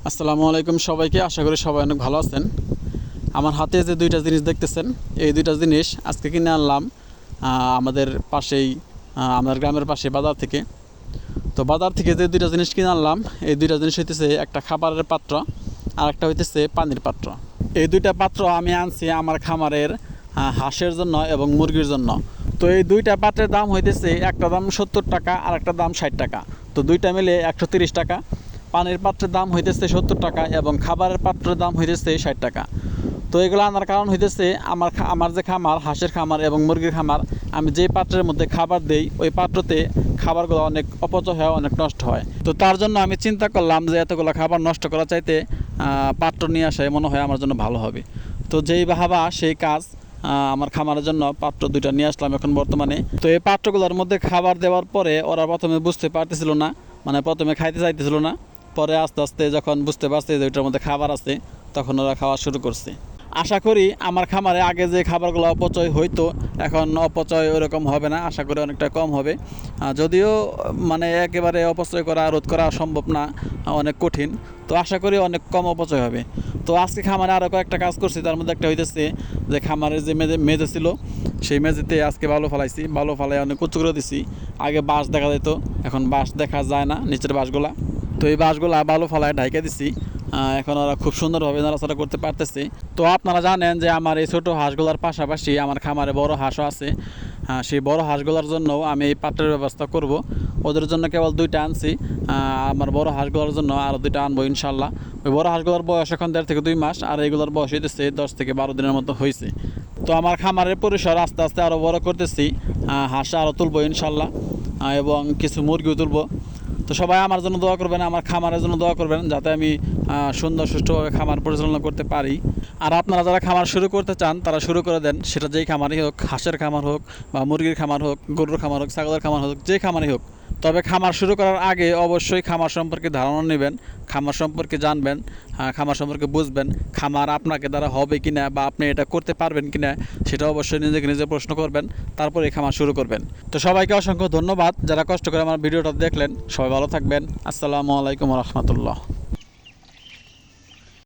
আসসালামু আলাইকুম সবাইকে। আশা করি সবাই অনেক ভালো আছেন। আমার হাতে যে দুইটা জিনিস দেখতেছেন, এই দুইটা জিনিস আজকে কিনে আনলাম আমাদের পাশেই, আমাদের গ্রামের পাশে বাজার থেকে। তো বাজার থেকে যে দুইটা জিনিস কিনে আনলাম, এই দুইটা জিনিস হইতেছে একটা খাবারের পাত্র আর একটা হইতেছে পানির পাত্র। এই দুইটা পাত্র আমি আনছি আমার খামারের হাঁসের জন্য এবং মুরগির জন্য। তো এই দুইটা পাত্রের দাম হইতেছে, একটা দাম 70 টাকা আর একটা দাম 60 টাকা। তো দুইটা মিলে 130 টাকা। পানির পাত্রের দাম হইতেছে 70 টাকা এবং খাবারের পাত্রের দাম হইতেছে 60 টাকা। তো এগুলো আনার কারণ হইতেছে আমার যে খামার, হাঁসের খামার এবং মুরগির খামার, আমি যেই পাত্রের মধ্যে খাবার দেই ওই পাত্রতে খাবারগুলো অনেক অপচয় হয়, অনেক নষ্ট হয়। তো তার জন্য আমি চিন্তা করলাম যে এতগুলো খাবার নষ্ট করা চাইতে পাত্র নিয়ে আসাই মনে হয় আমার জন্য ভালো হবে। তো যেই ভাবা সেই কাজ, আমার খামারের জন্য পাত্র দুইটা নিয়ে আসলাম এখন বর্তমানে। তো এই পাত্রগুলোর মধ্যে খাবার দেওয়ার পরে ওরা প্রথমে বুঝতে পারতেছিল না, মানে প্রথমে খাইতে চাইতেছিল না। পরে আস্তে আস্তে যখন বুঝতে পারছে যে ওইটার মধ্যে খাবার আছে, তখন ওরা খাওয়া শুরু করছে। আশা করি আমার খামারে আগে যে খাবারগুলো অপচয় হইতো, এখন অপচয় ওরকম হবে না, আশা করি অনেকটা কম হবে। যদিও মানে একেবারে অপচয় করা রোধ করা সম্ভব না, অনেক কঠিন। তো আশা করি অনেক কম অপচয় হবে। তো আজকে খামারে আরও কয়েকটা কাজ করছি, তার মধ্যে একটা হইতেছে যে খামারের যে মেজে ছিল, সেই মেঝেতে আজকে বালু ফালাইছি। বালু ফালাই অনেক উঁচু করে দিছি। আগে বাঁশ দেখা যেত, এখন বাঁশ দেখা যায় না, নিচের বাঁশগুলা। তো এই বাঁশগুলা বালু ফালায় ঢাইকে দিছি। এখন ওরা খুব সুন্দরভাবে নাড়াচাড়া করতে পারতেছে। তো আপনারা জানেন যে আমার এই ছোটো হাঁসগুলোর পাশাপাশি আমার খামারে বড় হাঁসও আছে। সেই বড় হাঁসগুলোর জন্যও আমি এই পাত্রের ব্যবস্থা করব। ওদের জন্য কেবল দুইটা আনছি, আমার বড় হাঁসগুলোর জন্য আরও দুইটা আনবো ইনশাল্লাহ। ওই বড় হাঁসগুলোর বয়স এখন 1.5 থেকে 2 মাস, আর এইগুলোর বয়স হইতেছে 10 থেকে 12 দিনের মতো হয়েছে। তো আমার খামারের পরিসর আস্তে আস্তে আরও বড় করতেছি। হাঁস আরও তুলবো ইনশাল্লাহ, এবং কিছু মুরগিও তুলবো। তো সবাই আমার জন্য দোয়া করবেন, আমার খামারের জন্য দোয়া করবেন, যাতে আমি সুন্দর সুষ্ঠুভাবে খামার পরিচালনা করতে পারি। আর আপনারা যারা খামার শুরু করতে চান তারা শুরু করে দেন, সেটা যেই খামারই হোক, হাঁসের খামার হোক বা মুরগির খামার হোক, গরুর খামার হোক, ছাগলের খামার হোক, যে খামারই হোক। তবে খামার শুরু করার আগে অবশ্যই খামার সম্পর্কে ধারণা নেবেন, খামার সম্পর্কে জানবেন, খামার সম্পর্কে বুঝবেন। খামার আপনাকে দ্বারা হবে কি না বা আপনি এটা করতে পারবেন কি না, সেটা অবশ্যই নিজেকে নিজে প্রশ্ন করবেন, তারপরে খামার শুরু করবেন। তো সবাইকে অসংখ্য ধন্যবাদ যারা কষ্ট করে আমার ভিডিওটা দেখলেন। সবাই ভালো থাকবেন। আসসালামু আলাইকুম রহমতুল্লাহ।